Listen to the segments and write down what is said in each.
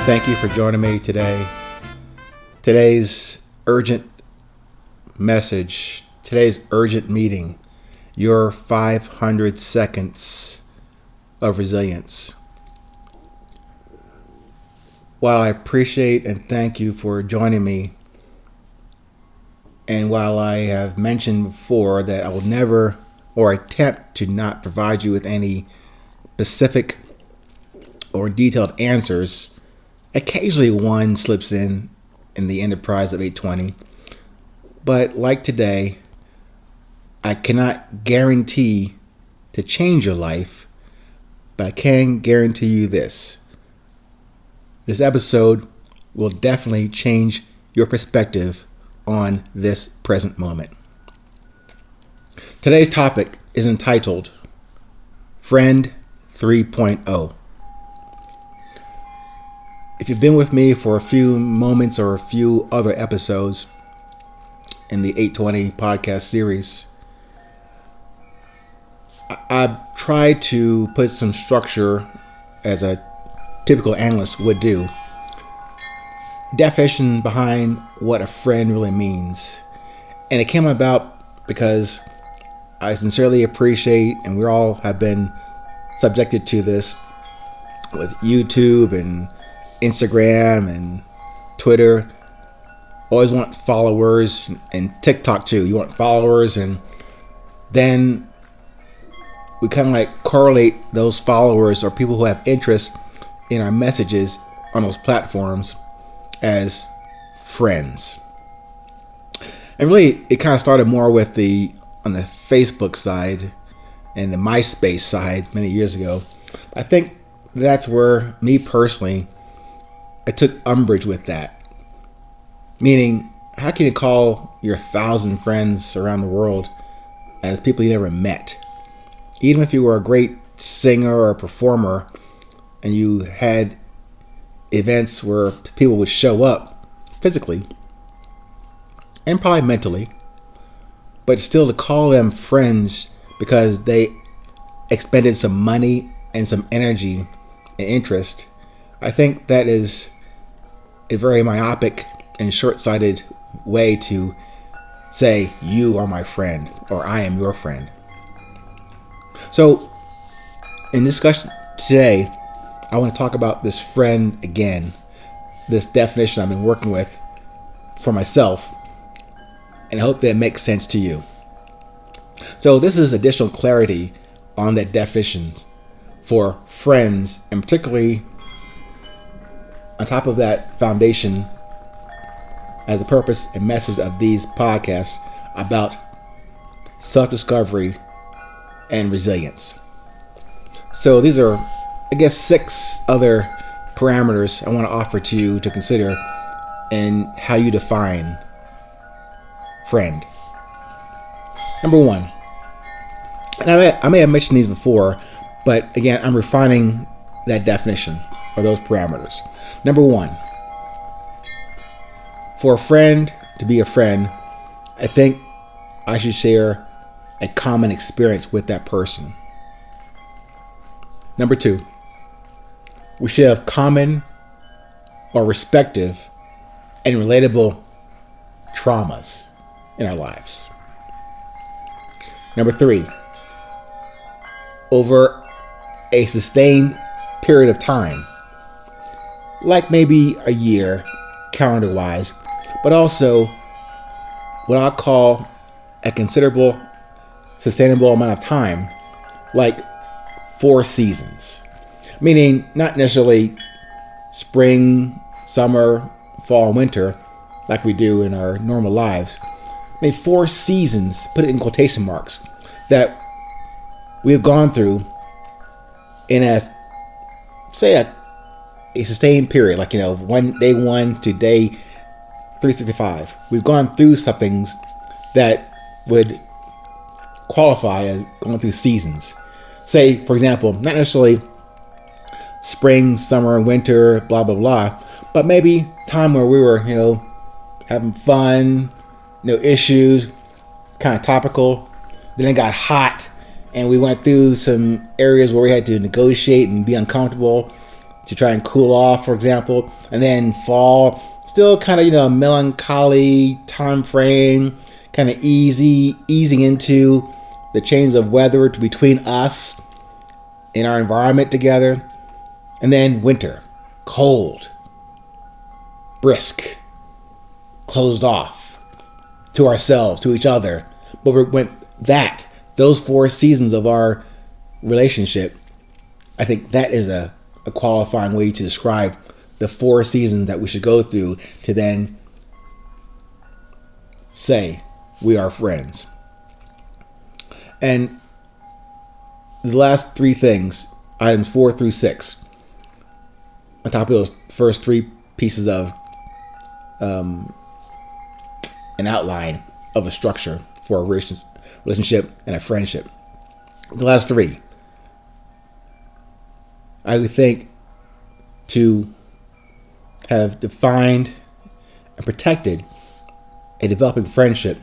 Thank you for joining me today. Today's urgent message, today's urgent meeting, your 500 seconds of resilience. While I appreciate and thank you for joining me, and while I have mentioned before that I will never or attempt to not provide you with any specific or detailed answers, occasionally one slips in the enterprise of 820. But like today, I cannot guarantee to change your life, but I can guarantee you this. This episode will definitely change your perspective on this present moment. Today's topic is entitled Friend 3.0. If you've been with me for a few moments or a few other episodes in the 820 podcast series, I've tried to put some structure, as a typical analyst would do, definition behind what a friend really means. And it came about because I sincerely appreciate, and we all have been subjected to this with YouTube and Instagram and Twitter. Always want followers, and TikTok too. You want followers, and then we kind of like correlate those followers or people who have interest in our messages on those platforms as friends. And really, it kind of started more with on the Facebook side and the MySpace side many years ago. I think that's where, me personally, I took umbrage with that. Meaning, how can you call your 1,000 friends around the world as people you never met? Even if you were a great singer or performer and you had events where people would show up physically and probably mentally, but still to call them friends because they expended some money and some energy and interest, I think that is a very myopic and short-sighted way to say you are my friend or I am your friend. So in discussion today, I want to talk about this friend again, this definition I've been working with for myself, and I hope that it makes sense to you. So this is additional clarity on that definition for friends, and particularly on top of that foundation as a purpose and message of these podcasts about self-discovery and resilience. So these are, I guess, 6 other parameters I want to offer to you to consider in how you define friend. Number 1, and I may have mentioned these before, but again, I'm refining that definition or those parameters. Number 1, for a friend to be a friend, I think I should share a common experience with that person. Number 2, we should have common or respective and relatable traumas in our lives. Number 3, over a sustained period of time, like maybe a year, calendar-wise, but also what I call a considerable, sustainable amount of time, like 4 seasons. Meaning not necessarily spring, summer, fall, winter, like we do in our normal lives. I mean 4 seasons, put it in quotation marks, that we have gone through in a sustained period, like, day 1 to day 365. We've gone through some things that would qualify as going through seasons. Say, for example, not necessarily spring, summer, winter, blah, blah, blah, but maybe time where we were, having fun, no issues, kind of topical. Then it got hot and we went through some areas where we had to negotiate and be uncomfortable. to try and cool off, for example. And then fall, still kind of, melancholy time frame, kind of easing into the change of weather between us and our environment together. And then winter, cold, brisk, closed off to ourselves, to each other. But those 4 seasons of our relationship, I think that is a qualifying way to describe the 4 seasons that we should go through to then say we are friends. And the last 3 things, items 4 through 6, on top of those first 3 pieces of an outline of a structure for a relationship and a friendship. The last 3, I would think, to have defined and protected a developing friendship,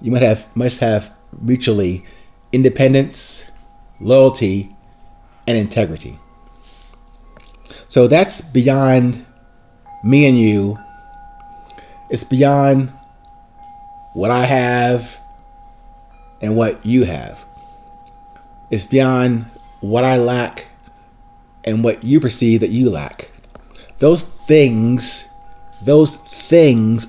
you must have mutually independence, loyalty, and integrity. So that's beyond me and you. It's beyond what I have and what you have. It's beyond what I lack and what you perceive that you lack. Those things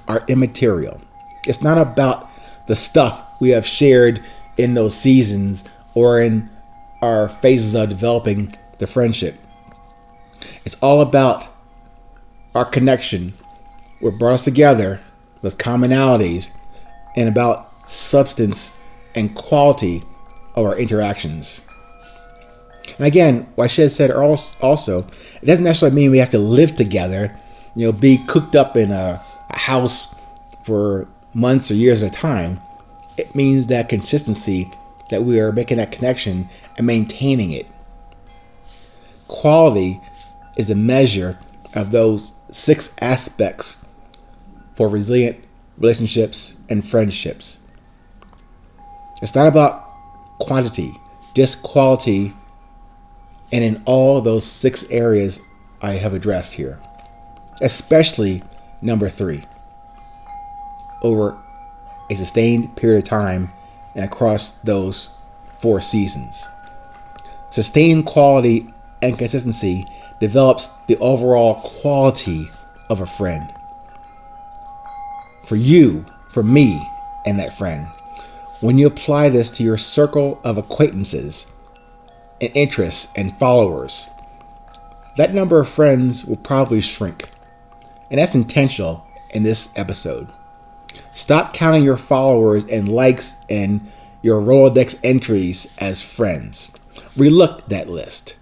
are immaterial. It's not about the stuff we have shared in those seasons or in our phases of developing the friendship. It's all about our connection, what brought us together, with commonalities, and about substance and quality of our interactions. And again, what I should have said also, it doesn't necessarily mean we have to live together, be cooped up in a house for months or years at a time. It means that consistency, that we are making that connection and maintaining it. Quality is a measure of those 6 aspects for resilient relationships and friendships. It's not about quantity, just quality, and in all those 6 areas I have addressed here. Especially number 3, over a sustained period of time and across those 4 seasons. Sustained quality and consistency develops the overall quality of a friend. For you, for me, and that friend. When you apply this to your circle of acquaintances and interests and followers, that number of friends will probably shrink. And that's intentional in this episode. Stop counting your followers and likes and your Rolodex entries as friends. Relook that list.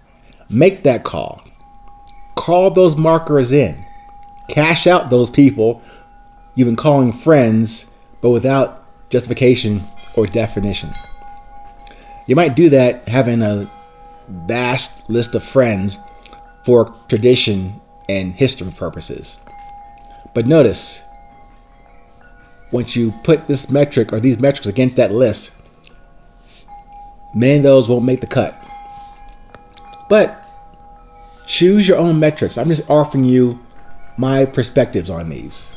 Make that call. Call those markers in. Cash out those people you've been calling friends, but without justification or definition. You might do that having a vast list of friends for tradition and history purposes. But notice, once you put this metric or these metrics against that list, many of those won't make the cut. But choose your own metrics. I'm just offering you my perspectives on these.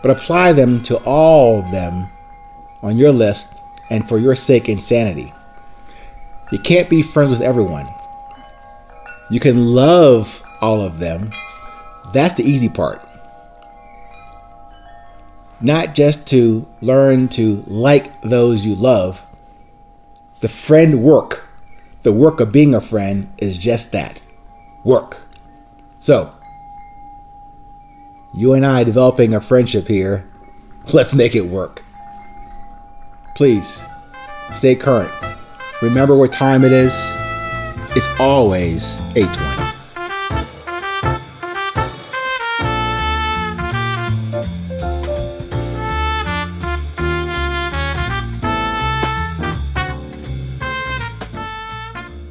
But apply them to all of them on your list and for your sake and sanity. You can't be friends with everyone. You can love all of them. That's the easy part. Not just to learn to like those you love. The friend work, the work of being a friend, is just that, work. So, you and I developing a friendship here, let's make it work. Please, stay current. Remember what time it is. It's always 8:20.